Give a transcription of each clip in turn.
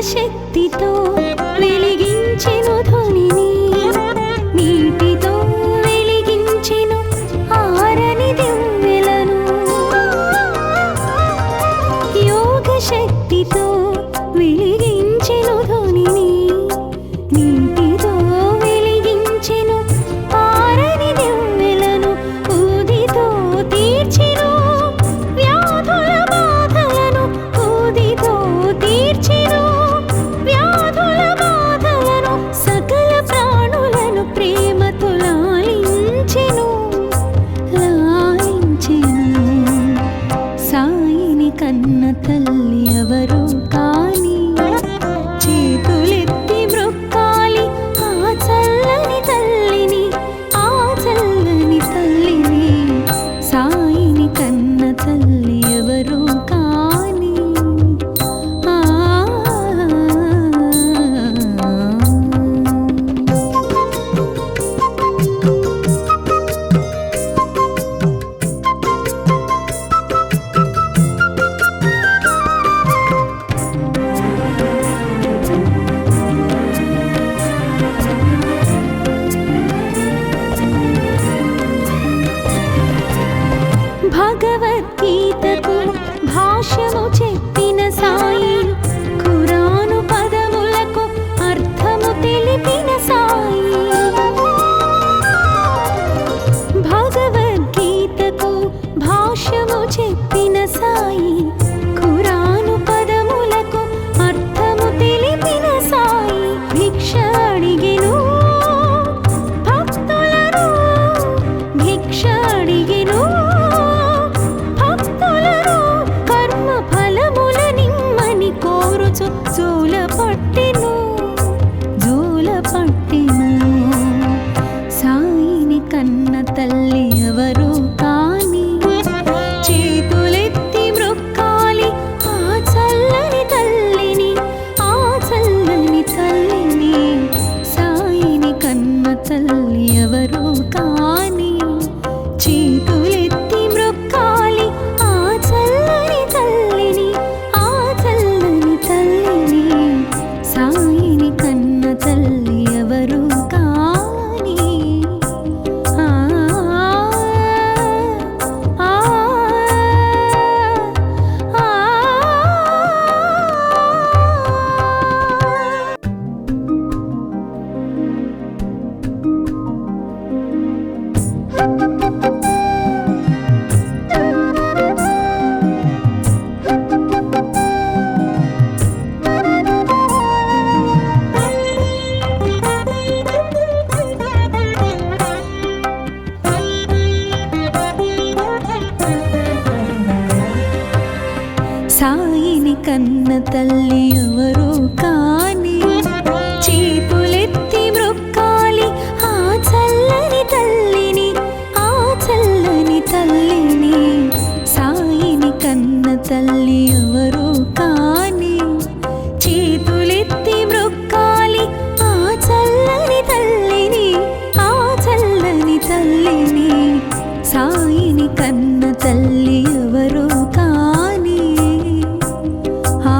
శక్తితో వెలిగించెను ధ్వనిని, నీటితో వెలిగించెను ఆరని దివ్వెలను. యోగ శక్తితో వెలిగించెను ధ్వనిని, నీటితో వెలిగించెను ఆరని దివ్వెలను. ఊదితో తీర్చెను వ్యాధుల బాధలను, ఊదితో తీర్చెను వ్యాధుల బాధలను. సకల ప్రాణులను ప్రేమతో లాలించెను, లాలించెను. సాయిని కన్న తల్లి ఎవరు కాని, చేతులెత్తి మ్రొక్కాలి ఆ చల్లని తల్లిని, ఆ చల్లని తల్లిని. సాయిని కన్న తల్లి ఎవరు కాని. ఆ భగవద్గీతకు భాష్యము చెప్పిన సాయి, ఖురాను పదములకు అర్థము తెలిపిన సాయి. భగవద్గీతకు భాష్యము చెప్పిన సాయి, ఖురాను పదములకు అర్థము తెలిపిన సాయి. భిక్ష అడిగెను భక్తులను, భిక్ష అడిగెను భక్తులను. కర్మ ఫలముల నిమ్మని కోరుచు జోల పట్టెను, జోల పట్టెను. సాయిని కన్న తల్లి ఎవరు కాని, చేతులెత్తి మ్రొక్కాలి ఆ చల్లని తల్లిని, ఆ చల్లని తల్లిని. సాయిని కన్న తల్లి ఎవరు కాని, చేతులెత్తి మ్రొక్కాలి ఆ చల్లని తల్లిని, ఆ చల్లని తల్లిని. సాయిని కన్న తల్లి ఎవరు కాని. ఆ ఆ ఆ సాయిని కన్న తల్లి ఎవరు కాని, చేతులెత్తి మ్రొక్కాలి ఆ చల్లని తల్లిని, ఆ చల్లని తల్లిని. సాయిని కన్న తల్లి ఎవరు కాని, చేతులెత్తి మ్రొక్కాలి ఆ చల్లని తల్లిని, ఆ చల్లని తల్లిని. సాయిని కన్న తల్లి ఎవరు కాని. ఆ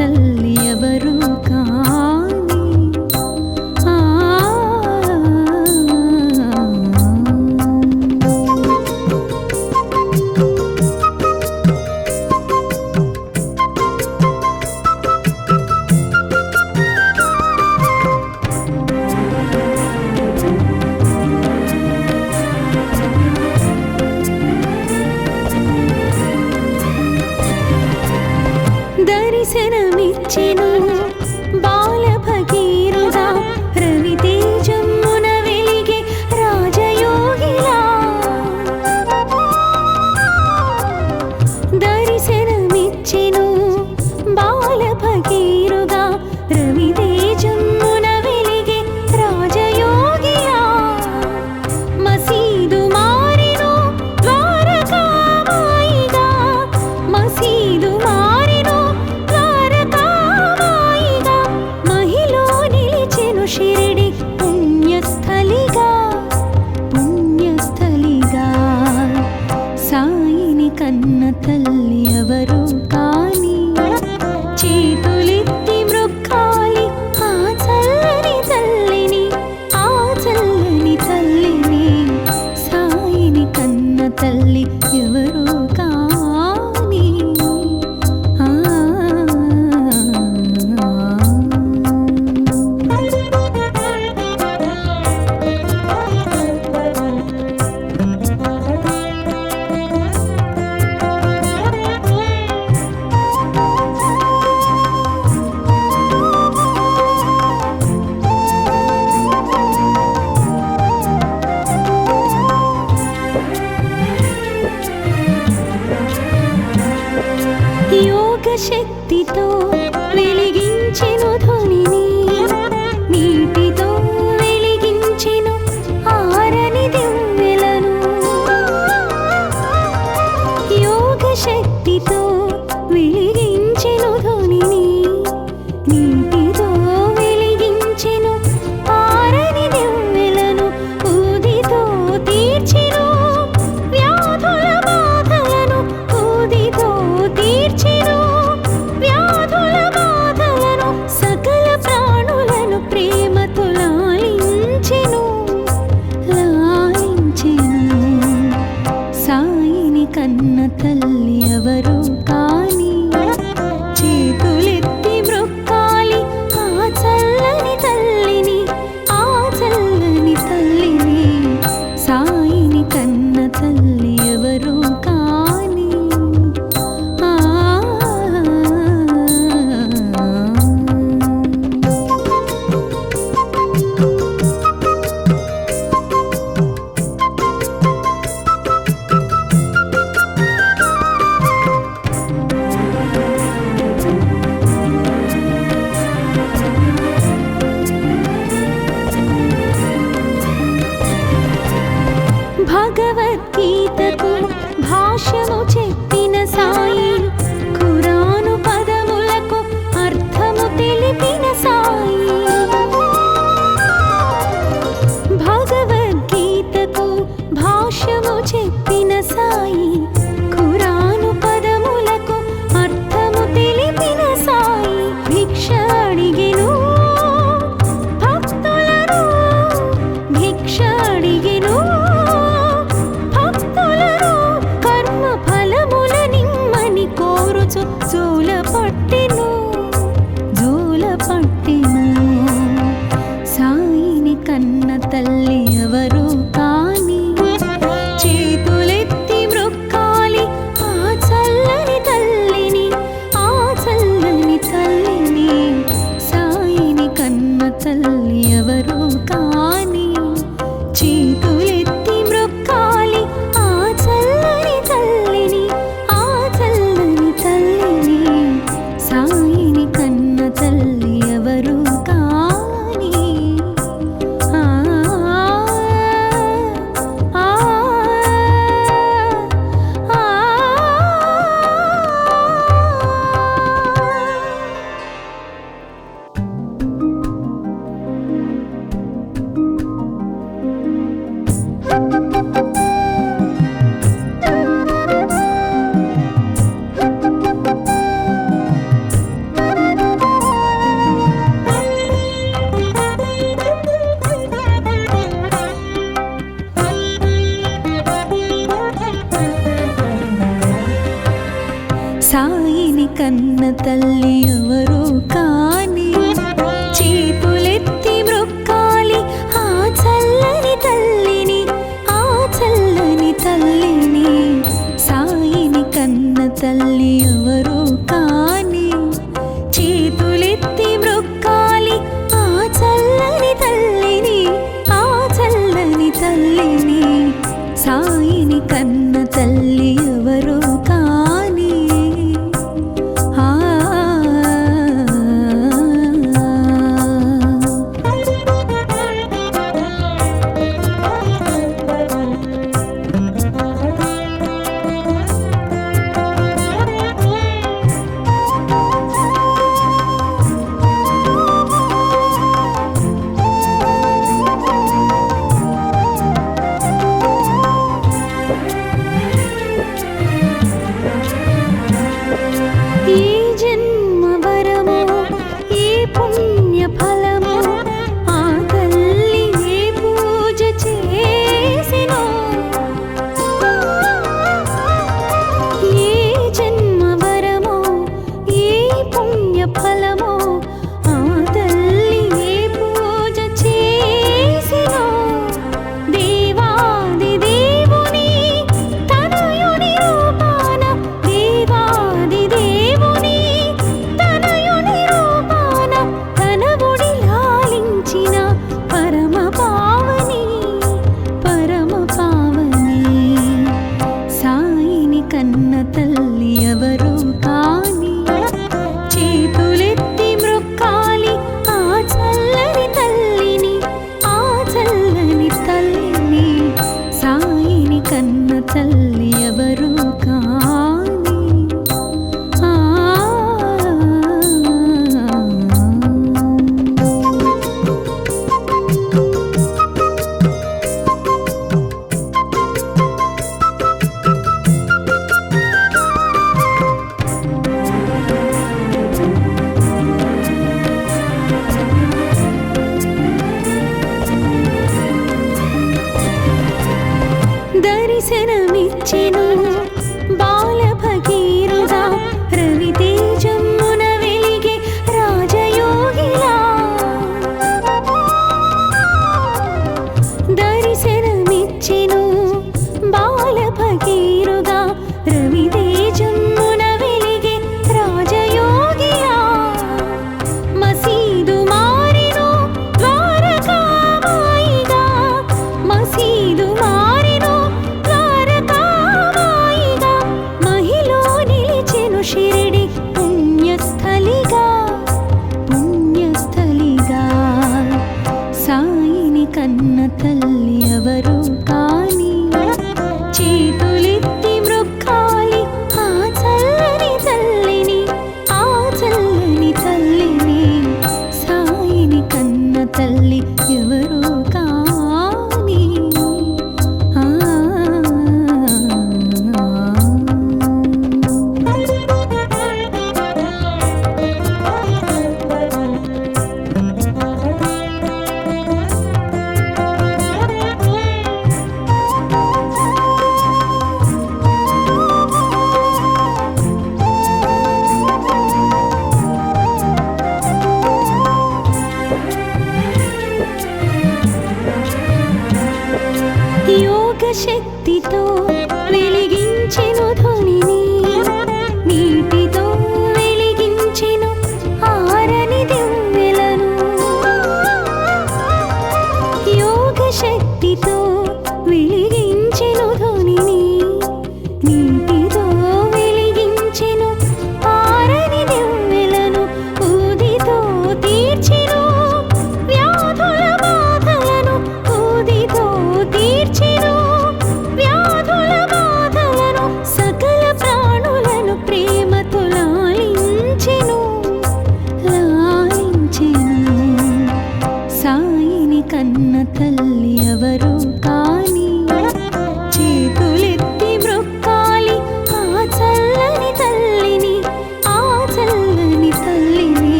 తల్లి ఎవరు కాని ఆ దర్శనమిచ్చెను బాల భగీరథ రవితేజమ్మున వెలిగే రాజయోగిలా దర్శనమిచ్చెను బాల భగీరథ రవితేజమ్మున వెలిగే రాజయోగిలా మసీదు మారెను ద్వారకామాయిగా మసీదు మారెను ద్వారకామాయిగా మహిలో నిలిచెను షిరిడి పుణ్యస్థలిగా పుణ్యస్థలిగా సాయిని కన్న తల్లి ఎవరు కాని చేతులెత్తి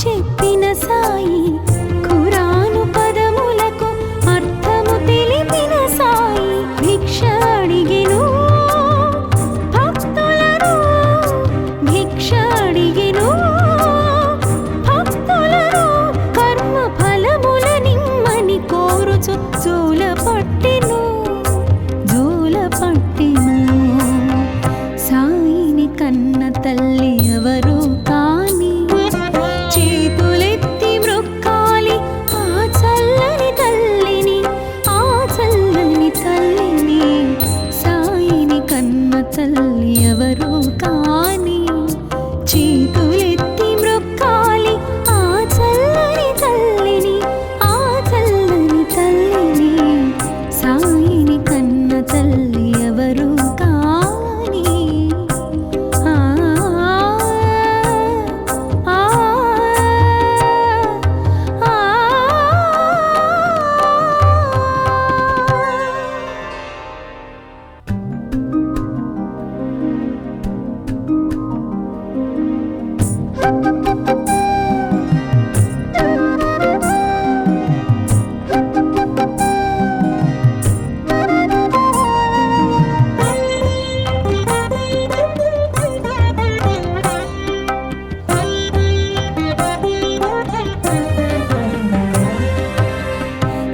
చెప్పిన సాయి ఖురాను పదములకు అర్థము తెలిపిన సాయి భిక్ష అడిగెను భక్తులను భిక్ష అడిగెను భక్తులను కర్మ ఫలముల నిమ్మని కోరుచు జూల పట్టెను సాయిని కన్న తల్లి ఎవరు కాని చేతులెత్తి మ్రొక్కాలి ఆ చల్లని తల్లిని ఆ చల్లని తల్లిని సాయిని కన్న తల్లి ఎవరు కాని చేతులెత్తి మ్రొక్కాలి ఆ చల్లని తల్లిని ఆ చల్లని తల్లిని సాయిని కన్న తల్లి ఎవరు కాని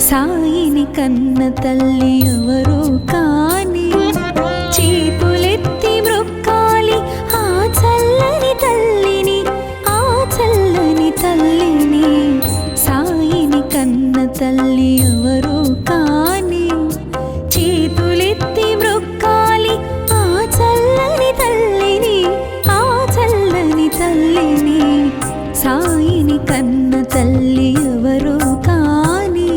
సాయిని కన్న తల్లి ఎవరు కాని చేతులెత్తి మ్రొక్కాలి ఆ చల్లని తల్లిని ఆ చల్లని తల్లిని సాయిని కన్న తల్లి ఎవరు కాని చేతులెత్తి మ్రొక్కాలి ఆ చల్లని తల్లిని ఆ చల్లని తల్లిని సాయిని కన్న తల్లి ఎవరు కాని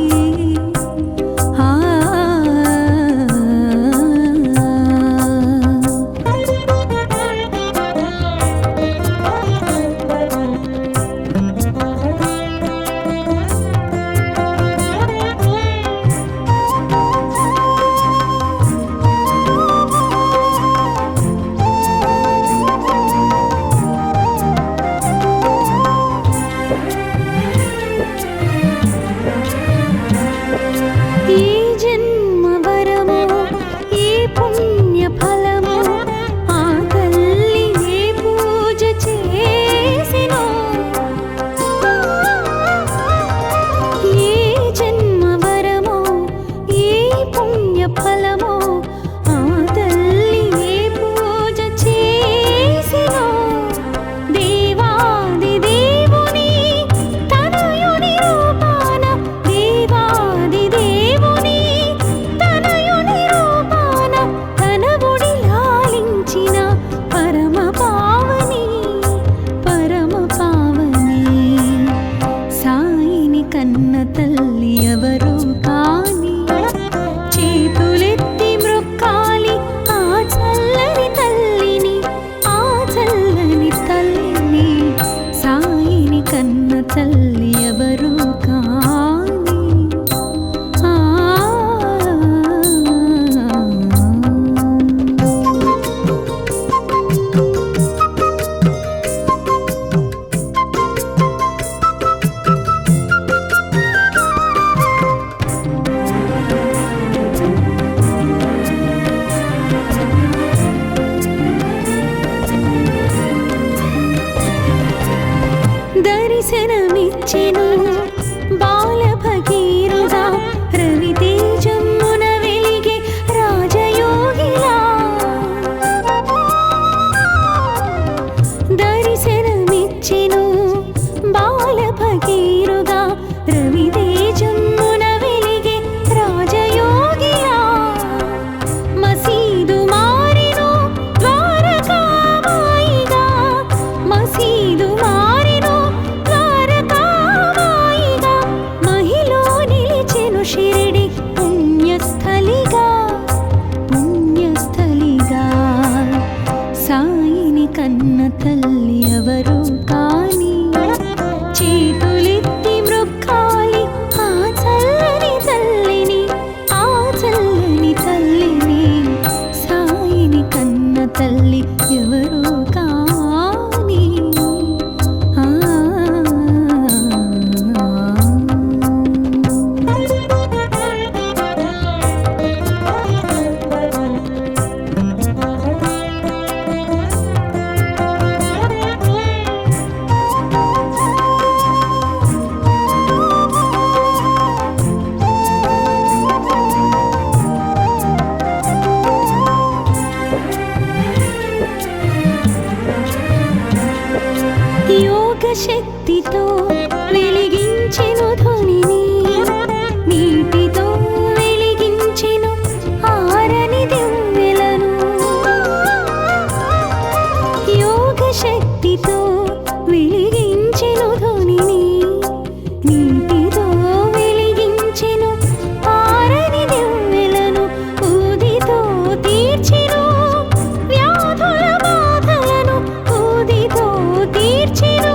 కన్న తల్లి ఎవరు కాని చేతులెత్తి మ్రొక్కాలి ఆ చల్లని తల్లిని ఆ చల్లని తల్లిని సాయిని కన్న తల్లి ఎవరు కాని దర్శనమిచ్చే శక్తితో వెలిగించెను ధ్వనిని, నీటితో వెలిగించెను ఆరని దివ్వెలను. యోగ శక్తితో వెలిగించెను ధ్వనిని, నీటితో వెలిగించెను ఆరని దివ్వెలను. ఊదితో తీర్చెను వ్యాధుల బాధలను, ఊదితో తీర్చెను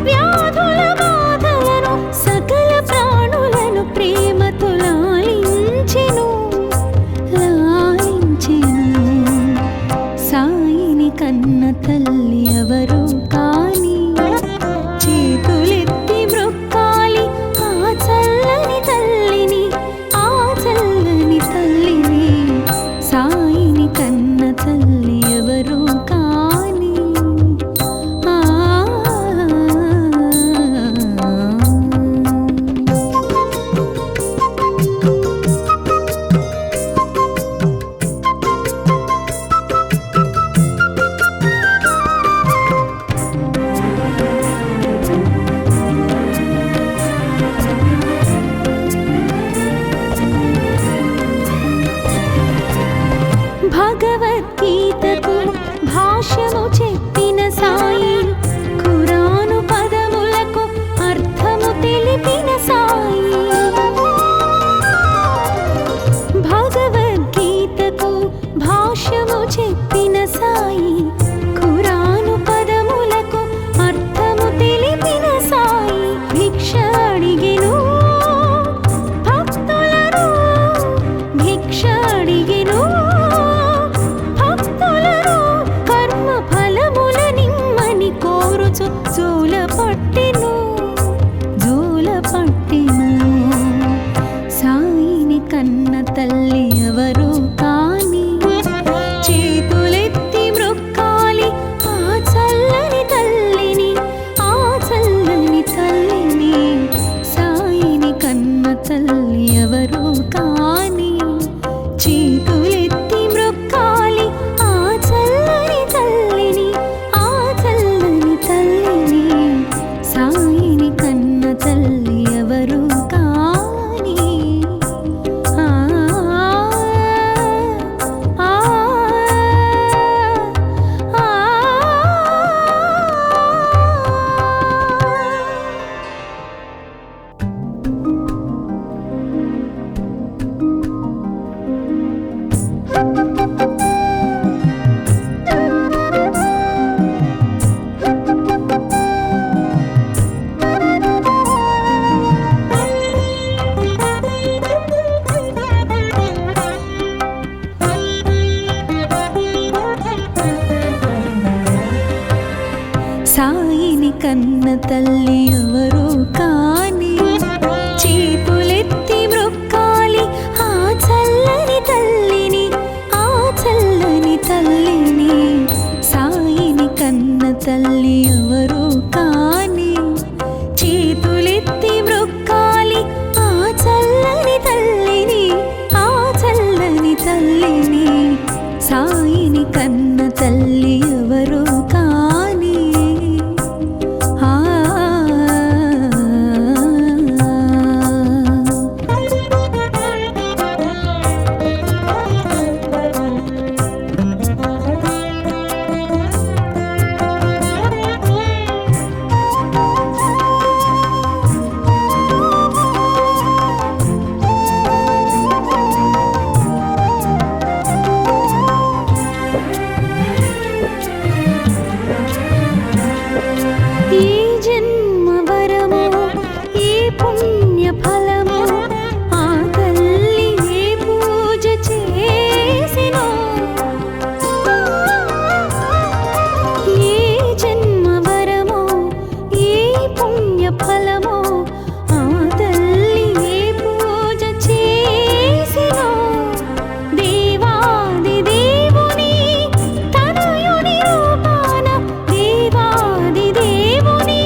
వ్యాధుల బాధలను. సకల ప్రాణులను ప్రేమతో లాలించెను, లాలించెను. సాయిని కన్న తల్లి ఎవరు కాని, చేతులెత్తి మ్రొక్కాలి ఆ చల్లని తల్లిని, ఆ చల్లని తల్లిని. సాయిని కన్న తల్లి ఎవరు కాని. ఆ భగవద్గీతకు భాష్యము చెప్పిన సాయి, ఖురాను పదములకు అర్థము తెలిపిన సాయి. భగవద్గీతకు భాష్యము చెప్పిన సాయి, ఖురాను పదములకు అర్థము తెలిపిన సాయి. భిక్ష అడిగెను భక్తులను, భిక్ష అడిగెను భక్తులను. కర్మ ఫలముల నిమ్మని కోరుచు జోల పట్టెను, జోల పట్టెను. సాయిని కన్న తల్లి ఎవరు కాని, చేతులెత్తి మ్రొక్కాలి ఆ చల్లని తల్లిని, ఆ చల్లని తల్లిని. సాయిని కన్న తల్లి ఎవరు కాని, చేతులెత్తి మ్రొక్కాలి ఆ చల్లని తల్లిని, ఆ చల్లని తల్లిని. సాయిని కన్న తల్లి ఎవరు కాని. ఆ ఆ ఆ సాయిని కన్న తల్లి ఎవరు కాని, చేతులెత్తి మ్రొక్కాలి ఆ చల్లని తల్లిని, ఆ చల్లని తల్లిని. సాయిని కన్న తల్లి ఎవరు కాని, చేతులెత్తి మ్రొక్కాలి ఆ చల్లని తల్లిని, ఆ చల్లని తల్లిని. సాయిని కన్న తల్లి ఎవరు కాని. ఆ ఏ జన్మ వరమో, ఏ పుణ్య ఫలమో, ఆ తల్లి ఏ పూజ చేసినో. ఏ జన్మ వరమో, ఏ పుణ్య ఫలమో, ఆ తల్లి ఏ పూజ చేసినో. దేవాది దేవుని తనయుని రూపాన, దేవాది దేవుని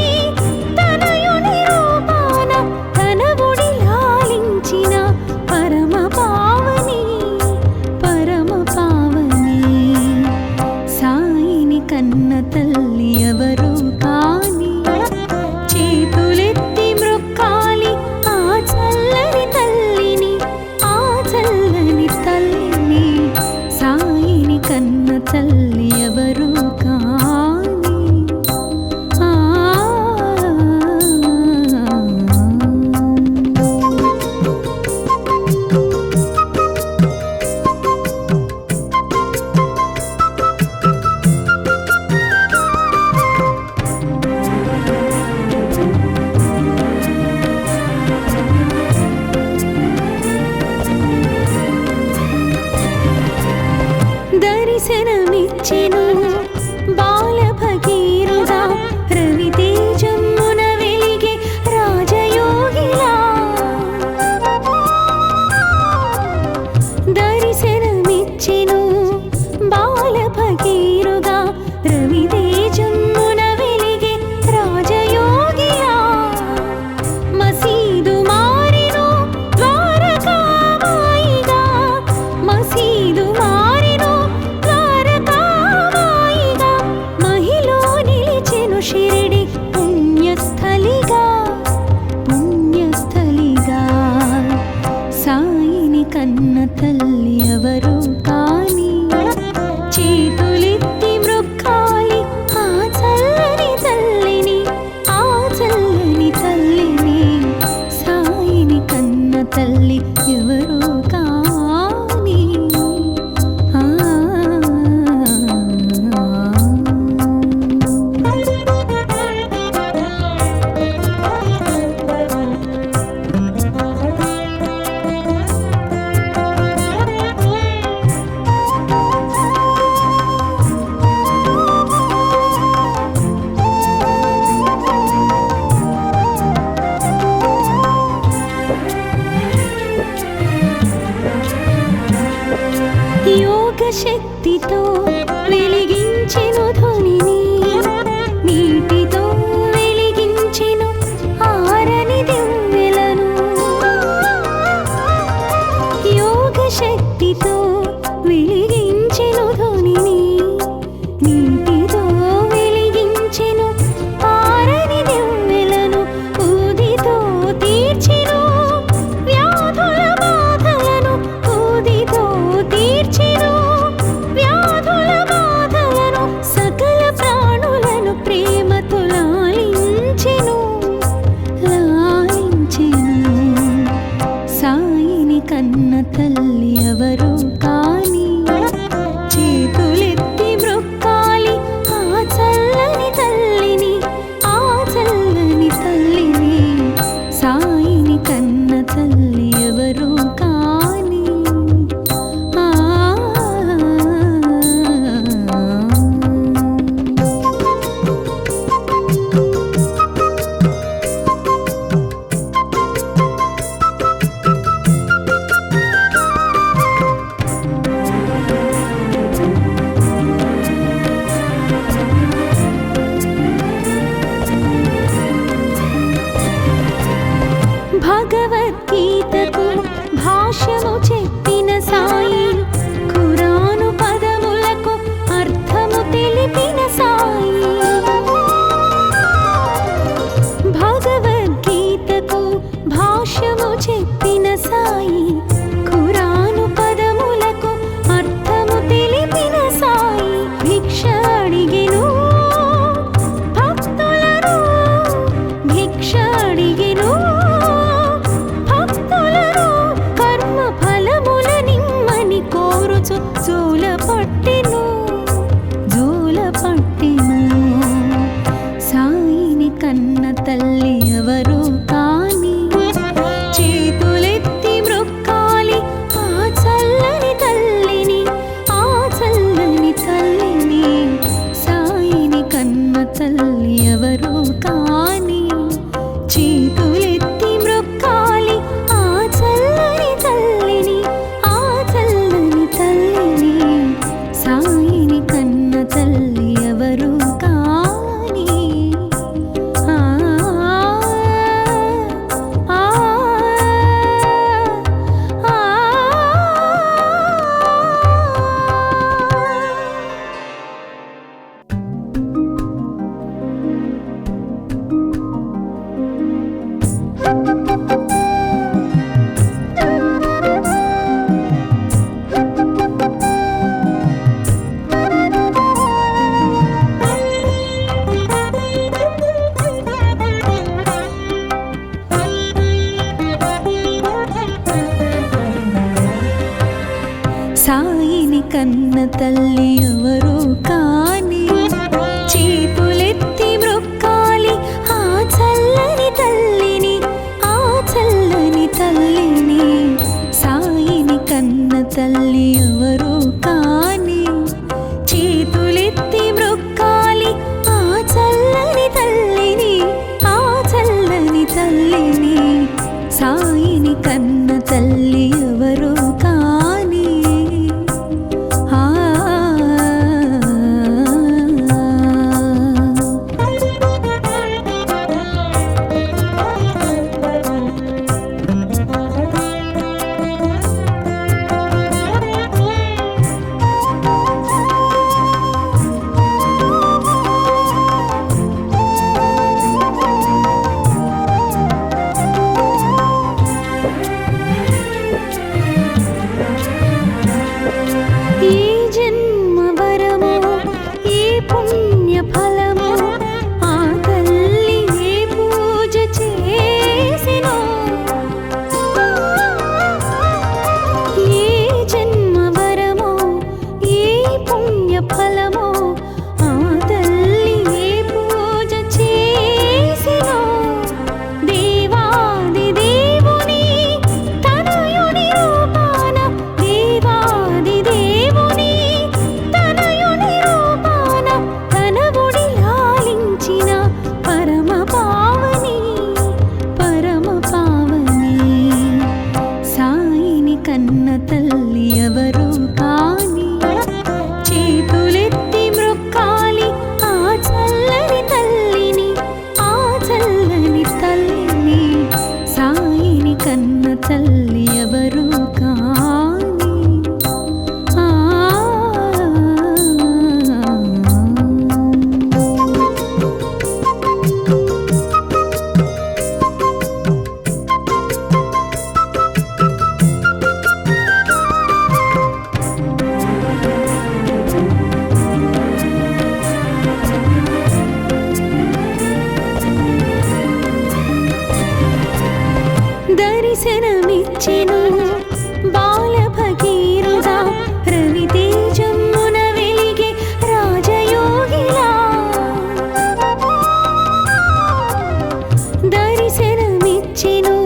కన్న తల్లి ఎవరు కాని చేతులెత్తి మ్రొక్కాలి ఆ చల్లని తల్లిని, ఆ చల్లని తల్లిని. సాయిని కన్న తల్లి ఎవరు కాని చేతులెత్తి మ్రొక్కాలి ఆ చల్లని తల్లిని, ఆ చల్లని తల్లిని. సాయిని కన్న తల్లి ఎవరు కాని. ఆ ఆ ఆ సాయిని కన్న తల్లి ఎవరు కాని చేతులెత్తి మ్రొక్కాలి ఆ చల్లని తల్లిని, ఆ చల్లని తల్లిని. సాయిని కన్న తల్లి ఎవరు కాని చేతులెత్తి మ్రొక్కాలి ఆ చల్లని తల్లిని, ఆ చల్లని తల్లిని. సాయిని కన్న తల్లి ఎవరు కాని. ఆ ఏ జన్మ వరమో ఏ పుణ్య ఫలమో ఆ తల్లి ఏ పూజ చేసినో. ఏ జన్మ వరమో ఏ పుణ్య ఫలమో ఆ తల్లి ఏ పూజ చేసినో. దేవాది దేవుని తనయుని రూపాన, దేవాది దేవుని తనయుని రూపాన తన ఒడి లాలించిన పరమ పావని, పరమ పావని. సాయిని కన్న తల్లి ఎవరు కాని చేతులెత్తి మ్రొక్కాలి ఆ చల్లని తల్లిని, ఆ చల్లని తల్లిని. సాయిని కన్న తల్లి ఎవరు కాని. ఆ దర్శనమిచ్చెను బాల భగీరథ రవితేజమున వెలిగే రాజయోగిలా. దర్శనమిచ్చెను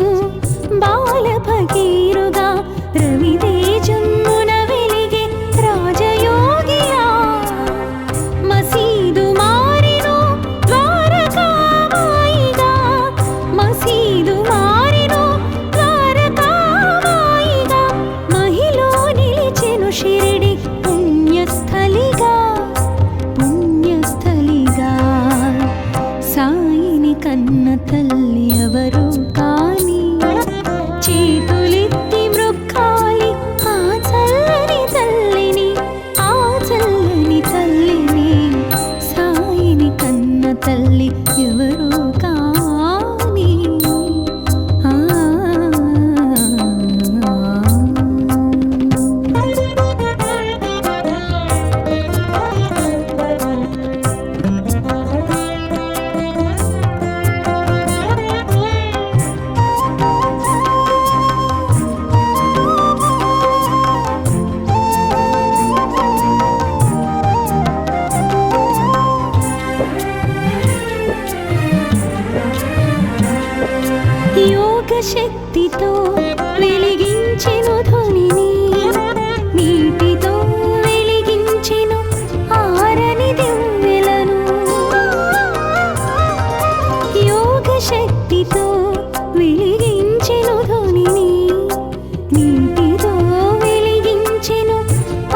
బాల భగీరథ రవితేజమున వెలిగే రాజయోగిలా. మసీదు మారెను ద్వారకామాయిగా, మసీదు మారెను ద్వారకామాయిగా. మహిలో నిలిచెను షిరిడి పుణ్యస్థలిగా, పుణ్యస్థలిగా. సాయిని కన్న తల్లి ఎవరు కాని చేతులెత్తి మ్రొక్కాలి ఆ చల్లని తల్లిని, ఆ చల్లని తల్లిని. సాయిని కన్న తల్లి ఎవరు కాని. ఆ శక్తితో వెలిగించెను ధ్వనిని, నీటితో వెలిగించెను ఆరని దివ్వెలను. యోగ శక్తితో వెలిగించెను ధ్వనిని, నీటితో వెలిగించెను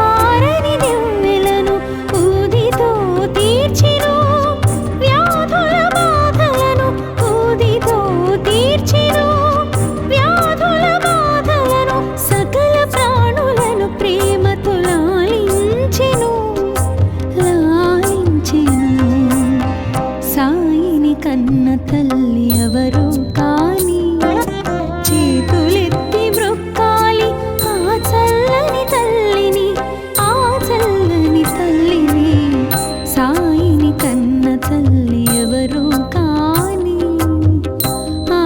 ఆరని దివ్వెలను. ఊదితో తీర్చెను వ్యాధుల బాధలను, ఊదితో తీర్చెను వ్యాధుల బాధలను. సకల ప్రాణులను ప్రేమతో లాలించెను, లాలించెను. సాయిని కన్న తల్లి ఎవరు కాని, చేతులెత్తి మ్రొక్కాలి ఆ చల్లని తల్లిని, ఆ చల్లని తల్లిని. సాయిని కన్న తల్లి ఎవరు కాని. ఆ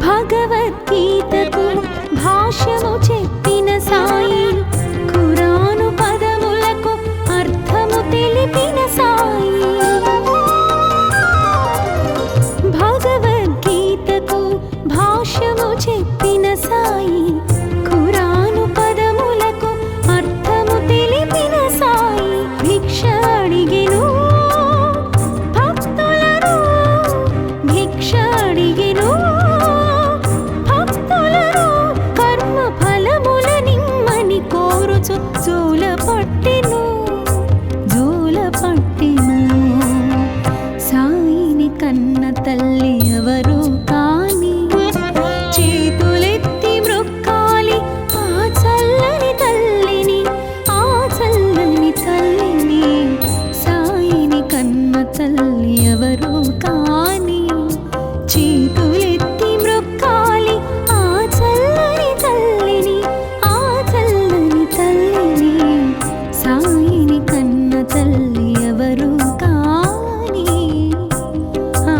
భగవద్గీతకు భాష్యము చెప్పిన సాయి, ఖురాను పదములకు అర్థము తెలిపిన సాయి. భగవద్గీతకు భాష్యము చెప్పిన సాయి, ఖురాను పదములకు అర్థము తెలిపిన సాయి. భిక్ష అడిగెను భక్తులను, భిక్ష అడిగెను భక్తులను. కర్మ ఫలముల నిమ్మని కోరుచు జోల పట్టెను, జోల పట్టెను. సాయిని కన్న తల్లి ఎవరు కాని, చేతులెత్తి మ్రొక్కాలి ఆ చల్లని తల్లిని, ఆ చల్లని తల్లిని. సాయిని కన్న తల్లి ఎవరు కాని, చేతులెత్తి మ్రొక్కాలి ఆ చల్లని తల్లిని, ఆ చల్లని తల్లిని. సాయిని కన్న తల్లి ఎవరు కాని. ఆ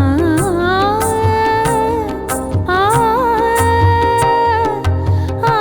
ఆ ఆ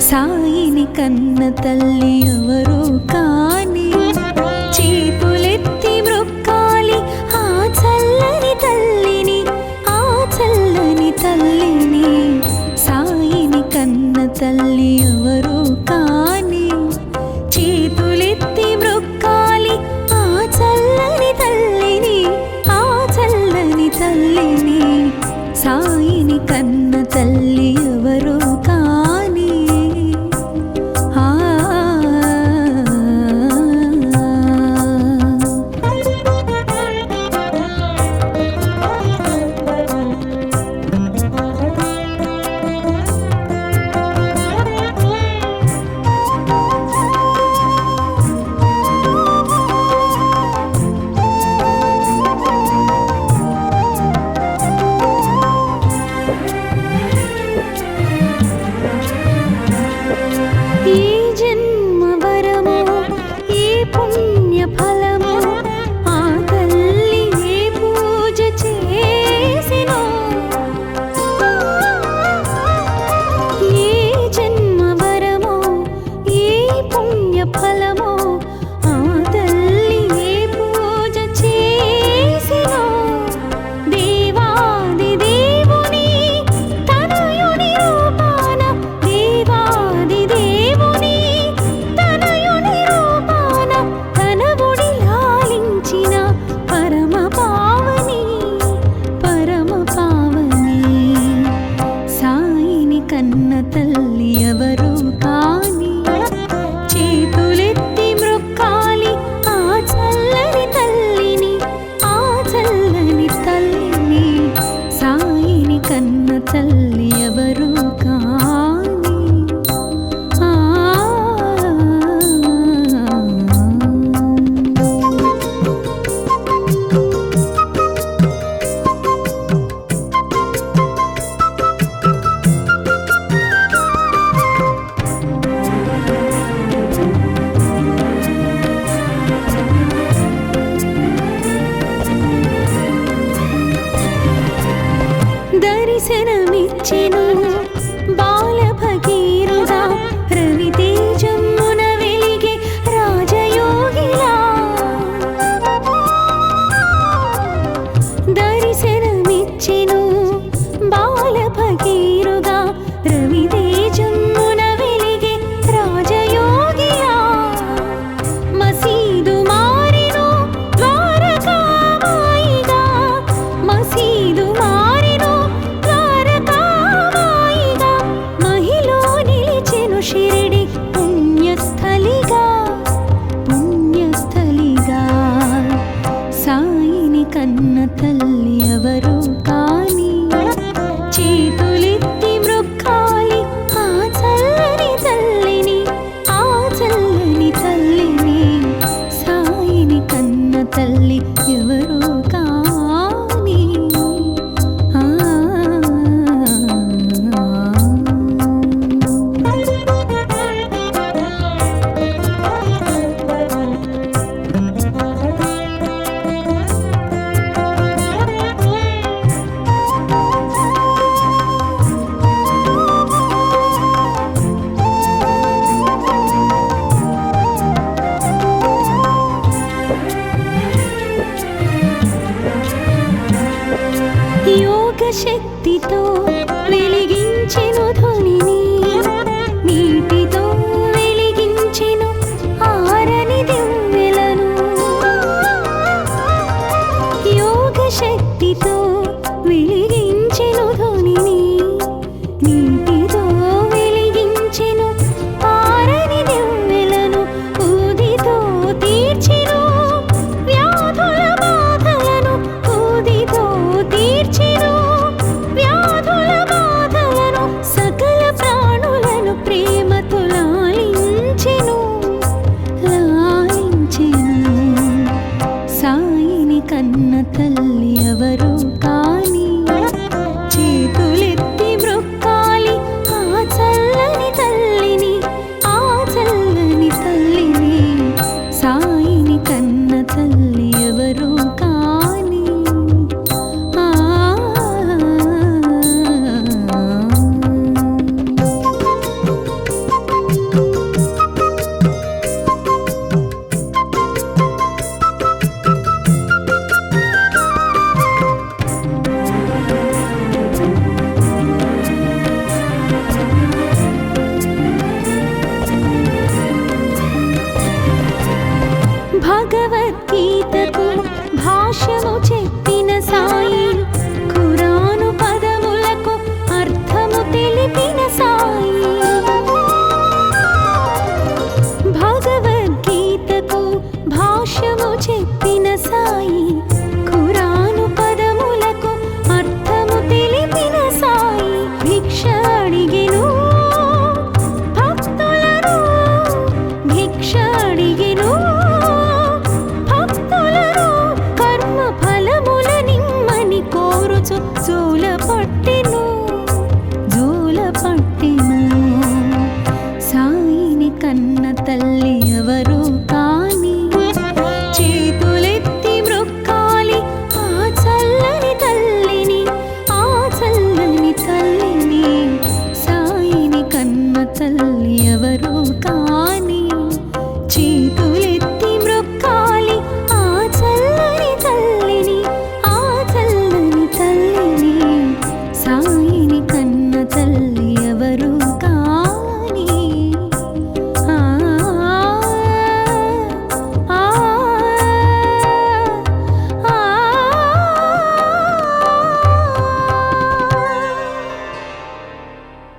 సాయిని కన్న తల్లి ఎవరు కాని, చేతులెత్తి మ్రొక్కాలి ఆ చల్లని తల్లిని, ఆ చల్లని తల్లిని. సాయిని కన్న తల్లి ఎవరు కాని, చేతులెత్తి మ్రొక్కాలి ఆ చల్లని తల్లిని, ఆ చల్లని తల్లిని. సాయిని కన్న తల్లి ఎవరు కాని. ఆ కన్న తల్లి ఎవరు